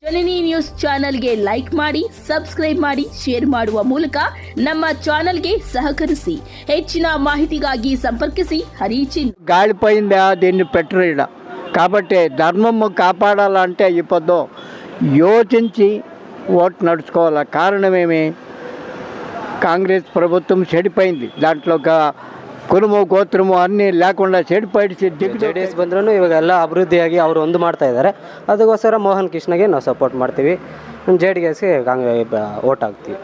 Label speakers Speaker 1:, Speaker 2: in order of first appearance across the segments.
Speaker 1: ಜನನಿ news ಚಾನೆಲ್ಗೆ like ಮಾಡಿ, subscribe ಮಾಡಿ, ಶೇರ್ ಮಾಡುವ ಮೂಲಕ ನಮ್ಮ ಚಾನೆಲ್ಗೆ సహకరిಸಿ ಹೆಚ್ಚಿನ మాహితిಗಾಗಿ సంప్రదించి హరిచిన్
Speaker 2: గాలిపోయిందా దీన్ని పెట్టరేడ కాబట్టి ధర్మం కాపాడాలంటే ఇప్పుడు యోచించి ఓటు నడుచుకోవాలి. కారణమేమి, కాంగ్రెస్ ప్రభుత్వం చెడిపోయింది. దాంట్లో ಕುರುಮು ಗೋತ್ರಮು ಅನ್ನಿ ಲೇకుండా చెడిపోయిಸಿ
Speaker 3: JDS ಬಂದ್ರೂ ಇವಾಗೆಲ್ಲ ಅಭಿವೃದ್ಧಿಯಾಗಿ ಅವರು ಒಂದು ಮಾಡ್ತಾ ಇದ್ದಾರೆ. ಅದಕ್ಕೋಸ್ಕರ ಮೋಹನ್ ಕೃಷ್ಣಗೆ ನಾವು ಸಪೋರ್ಟ್ ಮಾಡ್ತೀವಿ. JDSಗೆ ಓಟ್ ಹಾಕ್ತೀವಿ,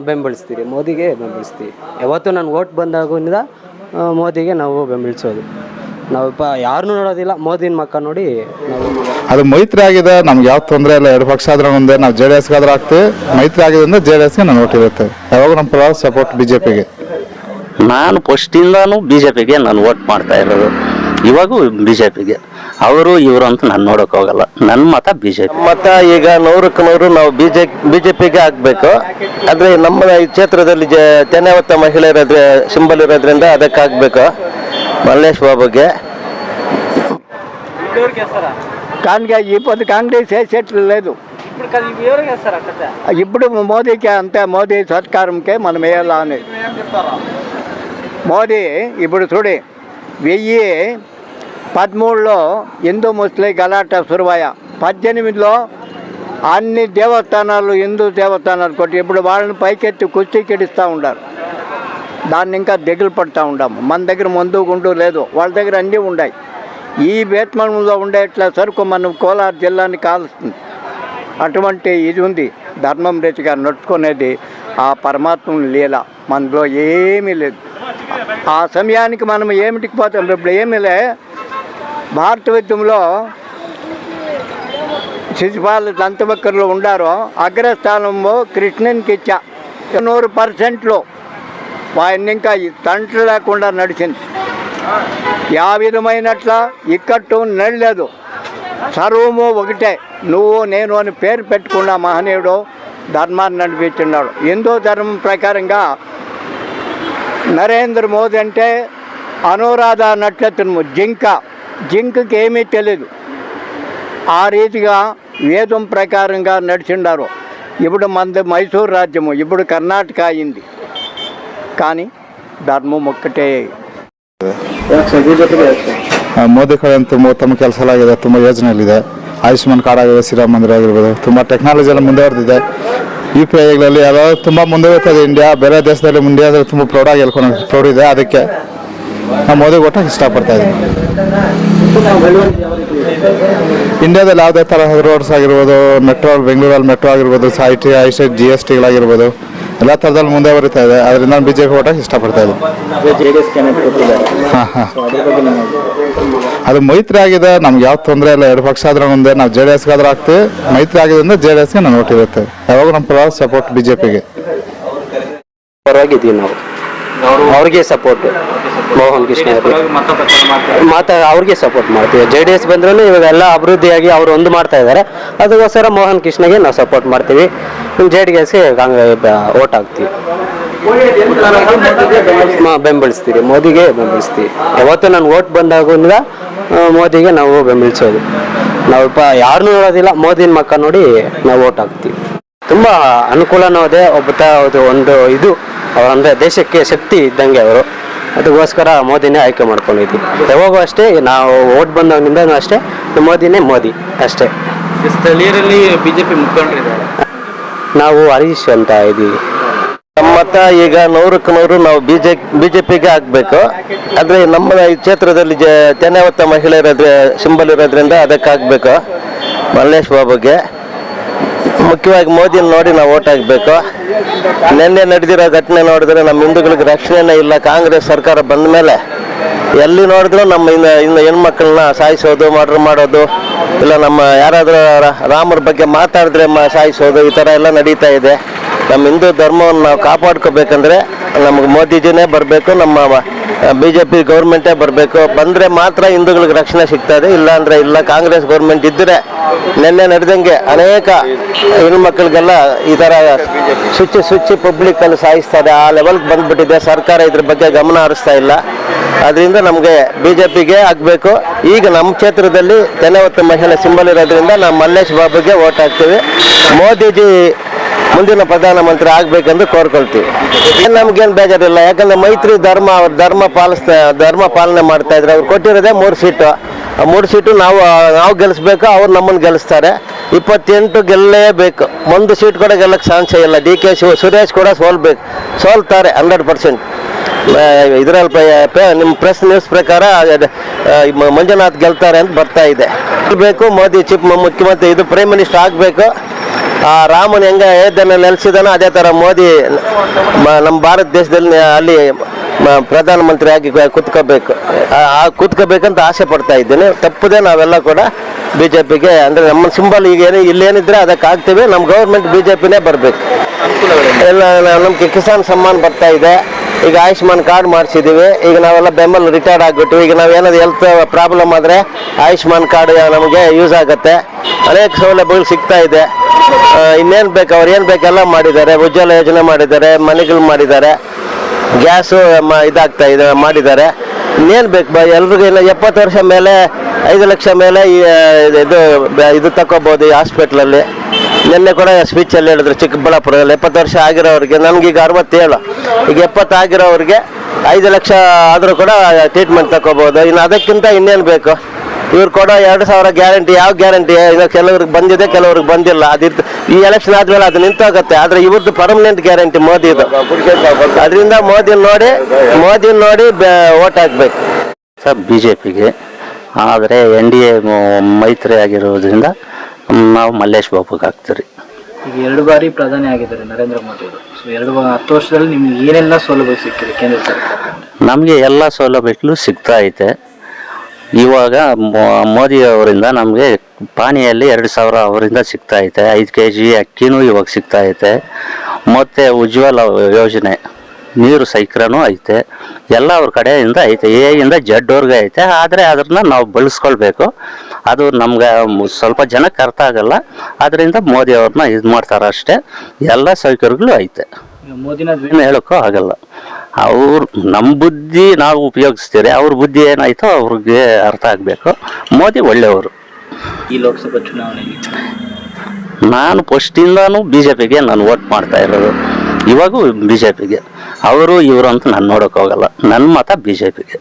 Speaker 3: ಬೆಂಬಲಿಸ್ತೀವಿ, ಮೋದಿಗೆ ಬೆಂಬಲಿಸ್ತೀವಿ. ಯಾವತ್ತು ನಾನು ಓಟ್ ಬಂದಾಗಿಂದ ಮೋದಿಗೆ ನಾವು ಬೆಂಬಲಿಸೋದು. ನಾವು ಯಾರನ್ನೂ ನೋಡೋದಿಲ್ಲ, ಮೋದಿನ ಮಕ್ಕ ನೋಡಿ ನಾವು.
Speaker 4: ಅದು ಮೈತ್ರಿ ಆಗಿದೆ, ನಮ್ಗೆ ಯಾವ ತೊಂದರೆ ಇಲ್ಲ. ಎರಡು ಪಕ್ಷ ಆದ್ರೆ ಮುಂದೆ ನಾವು JDSಗಾದ್ರೂ ಆಗ್ತೀವಿ. ಮೈತ್ರಿ ಆಗಿದೆ ಅಂದ್ರೆ JDSಗೆ ನಾನು ಓಟ್ ಇರುತ್ತೆ. ಯಾವಾಗ ನಮ್ಮ ಪರ ಸಪೋರ್ಟ್ BJPಗೆ.
Speaker 5: ನಾನು ಫಸ್ಟಿಂದಾನು BJPಗೆ ನಾನು ಓಟ್ ಮಾಡ್ತಾ ಇರೋದು, ಇವಾಗೂ BJPಗೆ. ಅವರು ಇವರು ಅಂತ ನಾನು ನೋಡಕ್ ಹೋಗಲ್ಲ, ನನ್ನ ಮತ BJP
Speaker 6: ಮತ. ಈಗ 100ಕ್ಕೆ 100 ನಾವು BJPಗೆ ಹಾಕ್ಬೇಕು. ಆದ್ರೆ ನಮ್ಮ ಈ ಕ್ಷೇತ್ರದಲ್ಲಿ ಜನಾವತ್ತ ಮಹಿಳೆ ಸಿಂಬಲ್ ಇರೋದ್ರಿಂದ ಅದಕ್ಕೆ ಹಾಕ್ಬೇಕು. మల్లేష్ బాబుకి
Speaker 2: కానీ ఇప్పుడు కాంగ్రెస్ వేసేట్లు లేదు. ఇప్పుడు మోదీకి అంతే, మోదీ సర్కారంకే మనం వేయాలా అని. మోదీ ఇప్పుడు చూడి 1013లో హిందూ ముస్లిం గలాట సురువాయ, 18లో అన్ని దేవస్థానాలు హిందూ దేవస్థానాలు కొట్టి ఇప్పుడు వాళ్ళని పైకెత్తి కుస్తీకిడిస్తూ ఉండారు. దాన్ని ఇంకా దిగులు పడుతూ ఉంటాము. మన దగ్గర మందు గుండు లేదు, వాళ్ళ దగ్గర అన్నీ ఉన్నాయి. ఈ వేత్మంలో ఉండేట్ల సరుకు మనం కోలార్ జిల్లాని కాలుస్తుంది. అటువంటి ఇది ఉంది. ధర్మం రీతిగా నడుచుకునేది ఆ పరమాత్మ లీల, మనలో ఏమీ లేదు. ఆ సమయానికి మనం ఏమిటికి పోతాం. ఇప్పుడు ఏమీ లే. భారతదేశంలో శిశుపాల దంతవక్కర్లు ఉండారో అగ్రస్థానంలో కృష్ణునికి ఇచ్చా 100%లో ఆయన ఇంకా తండ్రి లేకుండా నడిచింది. యా విధమైనట్ల ఇక్కట్టు నడలేదు. సర్వము ఒకటే, నువ్వు నేను అని పేరు పెట్టుకున్న మహనీయుడు ధర్మాన్ని నడిపించున్నాడు. హిందూ ధర్మం ప్రకారంగా నరేంద్ర మోదీ అంటే అనురాధ నక్షత్రము, జింకకి ఏమీ తెలియదు. ఆ రీతిగా వేదం ప్రకారంగా నడిచిండారు. ఇప్పుడు మనది మైసూరు రాజ్యము, ఇప్పుడు కర్ణాటక అయింది. కానీ ಧರ್ಮ ಒಕ್ಕಟೇ.
Speaker 4: ಮೋದಿ ಕಡೆ ತಮ್ಮ ಕೆಲಸ ಆಗಿದೆ, ತುಂಬ ಯೋಜನೆಗಳಿದೆ. ಆಯುಷ್ಮಾನ್ ಕಾರ್ಡ್ ಆಗಿದೆ, ಶ್ರೀರಾಮ ಮಂದಿರ ಆಗಿರ್ಬೋದು, ತುಂಬ ಟೆಕ್ನಾಲಜಿ ಎಲ್ಲ ಮುಂದುವರೆದಿದೆ. UPIಗಳಲ್ಲಿ ಎಲ್ಲ ತುಂಬ ಮುಂದುವರಿತದೆ. ಇಂಡಿಯಾ ಬೇರೆ ದೇಶದಲ್ಲಿ ಇಂಡಿಯಾದಲ್ಲಿ ತುಂಬ ಪ್ರೌಡ್ ಇದೆ. ಅದಕ್ಕೆ ನಾವು ಮೋದಿ ಒಟ್ಟಾಗಿ ಇಷ್ಟಪಡ್ತಾ ಇದ್ದೀವಿ. ಇಂಡಿಯಾದಲ್ಲಿ ಯಾವುದೇ ಥರ ರೋಡ್ಸ್ ಆಗಿರ್ಬೋದು, ಮೆಟ್ರೋ, ಬೆಂಗಳೂರಲ್ಲಿ ಮೆಟ್ರೋ ಆಗಿರ್ಬೋದು, IT GSTಗಳಾಗಿರ್ಬೋದು, ಎಲ್ಲ ಥರದಲ್ಲಿ ಮುಂದೆ ಬರೀತಾ ಇದೆ. ಅದರಿಂದ BJP ಓಟಾಗಿ ಇಷ್ಟಪಡ್ತಾ ಇದ್ದೀವಿ. ಅದು ಮೈತ್ರಿ ಆಗಿದೆ, ನಮ್ಗೆ ಯಾವ ತೊಂದರೆ ಇಲ್ಲ. ಎರಡು ಪಕ್ಷ ಆದ್ರೆ ಮುಂದೆ ನಾವು JDSಗಾದ್ರೂ ಆಗ್ತೀವಿ. ಮೈತ್ರಿ ಆಗಿದೆ ಅಂದ್ರೆ JDSಗೆ ನಾನು ಓಟ್ ಇರುತ್ತೆ. ಯಾವಾಗ ನಮ್ಮ ಪರ ಸಪೋರ್ಟ್ BJPಗೆ.
Speaker 3: ಪರವಾಗಿದ್ದೀವಿ ನಾವು, ಅವ್ರಿಗೆ ಸಪೋರ್ಟ್. ಮೋಹನ್ ಕೃಷ್ಣ ಅವ್ರಿಗೆ ಸಪೋರ್ಟ್ ಮಾಡ್ತೀವಿ. JDS ಬಂದ್ರೂ ಇವಾಗೆಲ್ಲ ಅಭಿವೃದ್ಧಿಯಾಗಿ ಅವರು ಒಂದು ಮಾಡ್ತಾ ಇದ್ದಾರೆ. ಅದಕ್ಕೋಸ್ಕರ ಮೋಹನ್ ಕೃಷ್ಣಗೆ ನಾವು ಸಪೋರ್ಟ್ ಮಾಡ್ತೀವಿ. JDSಗೆ ಓಟ್ ಹಾಕ್ತೀವಿ, ಬೆಂಬಲಿಸ್ತೀವಿ, ಮೋದಿಗೆ ಬೆಂಬಲಿಸ್ತೀವಿ. ಯಾವತ್ತು ನಾನು ಓಟ್ ಬಂದಾಗಿಂದ ಮೋದಿಗೆ ನಾವು ಬೆಂಬಲಿಸೋದು. ನಾವು ಯಾರನ್ನೂ ನೋಡೋದಿಲ್ಲ, ಮೋದಿನ ಮಕ್ಕ ನೋಡಿ ನಾವು ಓಟ್ ಹಾಕ್ತೀವಿ. ತುಂಬ ಅನುಕೂಲನೂ ಇದೆ. ಒಂದು ಇದು ಅವರಂದರೆ ದೇಶಕ್ಕೆ ಶಕ್ತಿ ಇದ್ದಂಗೆ ಅವರು. ಅದಕ್ಕೋಸ್ಕರ ಮೋದಿನೇ ಆಯ್ಕೆ ಮಾಡ್ಕೊಂಡಿದ್ವಿ. ಯಾವಾಗೂ ಅಷ್ಟೇ, ನಾವು ಓಟ್ ಬಂದಾಗಿನಿಂದ ಅಷ್ಟೇ ಮೋದಿನೇ ಮೋದಿ ಅಷ್ಟೇ.
Speaker 6: ಸ್ಥಳೀಯರಲ್ಲಿ BJP ಮುಖಂಡರಿದ್ದಾರೆ.
Speaker 3: ನಾವು ಹರೀಶ್ ಅಂತ ಇದ್ದೀವಿ.
Speaker 6: ನಮ್ಮ ಮತ ಈಗ 100ಕ್ಕೆ 100 ನಾವು BJPಗೆ ಹಾಕ್ಬೇಕು. ಆದ್ರೆ ನಮ್ಮ ಈ ಕ್ಷೇತ್ರದಲ್ಲಿ ಜನಾವತ್ತ ಮಹಿಳೆ ಸಿಂಬಲ್ ಇರೋದ್ರಿಂದ ಅದಕ್ಕೆ ಹಾಕ್ಬೇಕು. ಮಲ್ಲೇಶ್ ಬಾಬುಗೆ ಮುಖ್ಯವಾಗಿ ಮೋದಿನ ನೋಡಿ ನಾವು ಓಟ್ ಹಾಕಬೇಕು. ನಿನ್ನೆ ನಡೆದಿರೋ ಘಟನೆ ನೋಡಿದ್ರೆ ನಮ್ಮ ಹಿಂದೂಗಳಿಗೆ ರಕ್ಷಣೆನೇ ಇಲ್ಲ. ಕಾಂಗ್ರೆಸ್ ಸರ್ಕಾರ ಬಂದ ಮೇಲೆ ಎಲ್ಲಿ ನೋಡಿದ್ರು ನಮ್ಮ ಇನ್ನು ಹೆಣ್ಮಕ್ಳನ್ನ ಸಾಯಿಸೋದು, ಮರ್ಡರ್ ಮಾಡೋದು, ಇಲ್ಲ ನಮ್ಮ ಯಾರಾದರೂ ರಾಮರ ಬಗ್ಗೆ ಮಾತಾಡಿದ್ರೆ ಸಾಯಿಸೋದು, ಈ ಥರ ಎಲ್ಲ ನಡೀತಾ ಇದೆ. ನಮ್ಮ ಹಿಂದೂ ಧರ್ಮವನ್ನು ನಾವು ಕಾಪಾಡ್ಕೋಬೇಕಂದ್ರೆ ನಮಗೆ ಮೋದಿಜಿನೇ ಬರಬೇಕು, ನಮ್ಮ BJP ಗೌರ್ಮೆಂಟೇ ಬರಬೇಕು. ಬಂದರೆ ಮಾತ್ರ ಹಿಂದೂಗಳಿಗೆ ರಕ್ಷಣೆ ಸಿಗ್ತದೆ, ಇಲ್ಲ ಅಂದರೆ ಇಲ್ಲ. ಕಾಂಗ್ರೆಸ್ ಗೌರ್ಮೆಂಟ್ ಇದ್ದರೆ ನಿನ್ನೆ ನಡೆದಂಗೆ ಅನೇಕ ಹೆಣ್ಮಕ್ಳಿಗೆಲ್ಲ ಈ ಥರ ಸುಚ್ಚಿ ಪಬ್ಲಿಕ್ಕಲ್ಲಿ ಸಾಯಿಸ್ತಾರೆ. ಆ ಲೆವೆಲ್ಗೆ ಬಂದ್ಬಿಟ್ಟಿದೆ. ಸರ್ಕಾರ ಇದ್ರ ಬಗ್ಗೆ ಗಮನ ಹರಿಸ್ತಾ ಇಲ್ಲ. ಅದರಿಂದ ನಮಗೆ BJPಗೆ ಆಗಬೇಕು. ಈಗ ನಮ್ಮ ಕ್ಷೇತ್ರದಲ್ಲಿ ತೆನೆವತ್ತ ಮಹಿಳೆ ಸಿಂಬಲ್ ಇರೋದ್ರಿಂದ ನಾವು ಮಲ್ಲೇಶ್ ಬಾಬುಗೆ ಓಟ್ ಹಾಕ್ತೀವಿ. ಮೋದಿಜಿ ಮುಂದಿನ ಪ್ರಧಾನಮಂತ್ರಿ ಆಗ್ಬೇಕೆಂದು ಕೋರ್ಕೊಳ್ತೀವಿ. ನಮ್ಗೇನು ಬೇಜಾರಿಲ್ಲ, ಯಾಕಂದ್ರೆ ಮೈತ್ರಿ ಅವ್ರ ಧರ್ಮ ಪಾಲನೆ ಮಾಡ್ತಾ ಇದ್ರೆ ಅವ್ರು ಕೊಟ್ಟಿರೋದೇ 3 ಸೀಟು. ಆ 3 ಸೀಟು ನಾವು ಗೆಲ್ಲಿಸ್ಬೇಕು, ಅವ್ರು ನಮ್ಮನ್ನು ಗೆಲ್ಲಿಸ್ತಾರೆ. 28 ಗೆಲ್ಲೇಬೇಕು. 1 ಸೀಟ್ ಕೂಡ ಗೆಲ್ಲಕ್ಕೆ ಚಾನ್ಸೇ ಇಲ್ಲ. DK ಸುರೇಶ್ ಕೂಡ ಸೋಲ್ತಾರೆ 100%. ಇದರಲ್ಲಿ ನಿಮ್ಮ ಪ್ರೆಸ್ ನ್ಯೂಸ್ ಪ್ರಕಾರ ಮಂಜುನಾಥ್ ಗೆಲ್ತಾರೆ ಅಂತ ಬರ್ತಾ ಇದೆ. ಬೇಕು ಮೋದಿ ಮುಖ್ಯಮಂತ್ರಿ, ಇದು ಪ್ರೈಮ್ ಮಿನಿಸ್ಟರ್ ಆಗಬೇಕು. ಆ ರಾಮನ್ ಹೆಂಗ ಅಯೋಧ್ಯೆಯಲ್ಲಿ ನೆಲೆಸಿದಾನೋ ಅದೇ ಥರ ಮೋದಿ ನಮ್ಮ ಭಾರತ ದೇಶದಲ್ಲಿ ಅಲ್ಲಿ ಪ್ರಧಾನಮಂತ್ರಿಯಾಗಿ ಕೂತ್ಕೋಬೇಕಂತ ಆಸೆ ಪಡ್ತಾ ಇದ್ದೇನೆ. ತಪ್ಪದೆ ನಾವೆಲ್ಲ ಕೂಡ BJPಗೆ, ಅಂದರೆ ನಮ್ಮ ಸಿಂಬಲ್ ಈಗ ಇಲ್ಲೇನಿದ್ರೆ ಅದಕ್ಕೆ ಆಗ್ತೀವಿ. ನಮ್ಮ ಗೌರ್ಮೆಂಟ್ BJPನೇ ಬರಬೇಕು. ಎಲ್ಲ ನಮಗೆ ಕಿಸಾನ್ ಸಮ್ಮಾನ್ ಬರ್ತಾ ಇದೆ. ಈಗ ಆಯುಷ್ಮಾನ್ ಕಾರ್ಡ್ ಮಾಡಿಸಿದ್ದೀವಿ. ಈಗ ನಾವೆಲ್ಲ ಬೆಂಬಲ ರಿಟೈರ್ಡ್ ಆಗಿಬಿಟ್ಟು ಈಗ ನಾವೇನಾದ್ರು ಹೆಲ್ತ್ ಪ್ರಾಬ್ಲಮ್ ಆದರೆ ಆಯುಷ್ಮಾನ್ ಕಾರ್ಡ್ ನಮಗೆ ಯೂಸ್ ಆಗುತ್ತೆ. ಅನೇಕ ಸೌಲಭ್ಯಗಳು ಸಿಗ್ತಾ ಇದೆ. ಇನ್ನೇನು ಬೇಕು, ಅವ್ರು ಏನು ಬೇಕೆಲ್ಲ ಮಾಡಿದ್ದಾರೆ. ಉಜ್ವಲ ಯೋಜನೆ ಮಾಡಿದ್ದಾರೆ, ಮನೆಗಳು ಮಾಡಿದ್ದಾರೆ, ಗ್ಯಾಸು ಇದಾಗ್ತಾ ಇದೆ ಮಾಡಿದ್ದಾರೆ. ಇನ್ನೇನು ಬೇಕು ಎಲ್ರಿಗೂ? ಇನ್ನು 70 ವರ್ಷ ಮೇಲೆ 5 ಲಕ್ಷ ಮೇಲೆ ಇದು ತಗೋಬೋದು ಈ ಹಾಸ್ಪಿಟ್ಲಲ್ಲಿ. ನಿನ್ನೆ ಕೂಡ ಸ್ಪೀಚಲ್ಲಿ ಹೇಳಿದ್ರು ಚಿಕ್ಕಬಳ್ಳಾಪುರದಲ್ಲಿ 70 ವರ್ಷ ಆಗಿರೋರಿಗೆ, ನನಗೀಗ 67, ಈಗ 70 ಆಗಿರೋರಿಗೆ 5 ಲಕ್ಷ ಆದರೂ ಕೂಡ ಟ್ರೀಟ್ಮೆಂಟ್ ತಗೋಬೋದು. ಇನ್ನು ಅದಕ್ಕಿಂತ ಇನ್ನೇನು ಬೇಕು? ಇವ್ರು ಕೊಡೋ 2,000 ಗ್ಯಾರಂಟಿ, ಯಾವ ಗ್ಯಾರಂಟಿ? ಇನ್ನು ಕೆಲವ್ರಿಗೆ ಬಂದಿದೆ, ಕೆಲವ್ರಿಗೆ ಬಂದಿಲ್ಲ. ಈ ಎಲೆಕ್ಷನ್ ಆದ್ಮೇಲೆ ಅದು ನಿಂತೋಗುತ್ತೆ. ಆದರೆ ಇವ್ರದ್ದು ಪರ್ಮನೆಂಟ್ ಗ್ಯಾರಂಟಿ ಮೋದಿದು. ಅದರಿಂದ ಮೋದಿ ನೋಡಿ ಓಟ್ ಹಾಕ್ಬೇಕು
Speaker 5: ಸರ್ BJPಗೆ. ಆದರೆ NDA ಮೈತ್ರಿ ಆಗಿರೋದ್ರಿಂದ ನಾವು ಮಲ್ಲೇಶ್ ಬಾಬುಗೆ ಹಾಕ್ತೀರಿ.
Speaker 7: ಈಗ 2 ಬಾರಿ ಪ್ರಧಾನಿ ಆಗಿದ್ದಾರೆ ನರೇಂದ್ರ ಮೋದಿ ಅವರು. ಸೊ 10 ವರ್ಷದಲ್ಲಿ ನಿಮ್ಗೆ ಏನೆಲ್ಲ ಸೌಲಭ್ಯ ಸಿಕ್ಕಿದೆ ಕೇಂದ್ರ ಸರ್ಕಾರ?
Speaker 5: ನಮಗೆ ಎಲ್ಲ ಸೌಲಭ್ಯಗಳು ಸಿಗ್ತಾ ಐತೆ. ಇವಾಗ ಮೋದಿ ಅವರಿಂದ ನಮಗೆ ಪಾನಿಯಲ್ಲಿ 2,000 ಅವರಿಂದ ಸಿಗ್ತಾ ಐತೆ. 5 kg ಅಕ್ಕಿನೂ ಇವಾಗ ಸಿಗ್ತಾ ಐತೆ. ಮತ್ತು ಉಜ್ವಲ ಯೋಜನೆ ನೀರು ಸೈಕ್ರನೂ ಐತೆ. ಎಲ್ಲ ಅವ್ರ ಕಡೆಯಿಂದ ಐತೆ, ಎಯಿಂದ ಜಡ್ವರ್ಗೆ ಐತೆ. ಆದರೆ ಅದನ್ನ ನಾವು ಬಳಸ್ಕೊಳ್ಬೇಕು. ಅದು ನಮ್ಗೆ ಸ್ವಲ್ಪ ಜನಕ್ಕೆ ಅರ್ಥ ಆಗಲ್ಲ. ಅದರಿಂದ ಮೋದಿ ಅವ್ರನ್ನ ಇದು ಮಾಡ್ತಾರೆ ಅಷ್ಟೇ. ಎಲ್ಲ ಸೌಕರ್ಯಗಳು ಐತೆ, ಏನು ಹೇಳೋಕ್ಕೂ ಆಗಲ್ಲ. ಅವ್ರು ನಮ್ಮ ಬುದ್ಧಿ ನಾವು ಉಪಯೋಗಿಸ್ತೀರಿ, ಅವ್ರ ಬುದ್ಧಿ ಏನಾಯ್ತೋ ಅವ್ರಿಗೆ ಅರ್ಥ ಆಗಬೇಕು. ಮೋದಿ ಒಳ್ಳೆಯವರು.
Speaker 7: ಈ ಲೋಕಸಭಾ ಚುನಾವಣೆಗೆ
Speaker 5: ನಾನು ಫಸ್ಟಿಂದಾನು BJPಗೆ ನಾನು ವೋಟ್ ಮಾಡ್ತಾ ಇರೋದು. ಇವಾಗೂ BJPಗೆ. ಅವರು ಇವರು ಅಂತ ನಾನು ನೋಡೋಕ್ಕೋಗಲ್ಲ. ನನ್ನ ಮತ BJPಗೆ.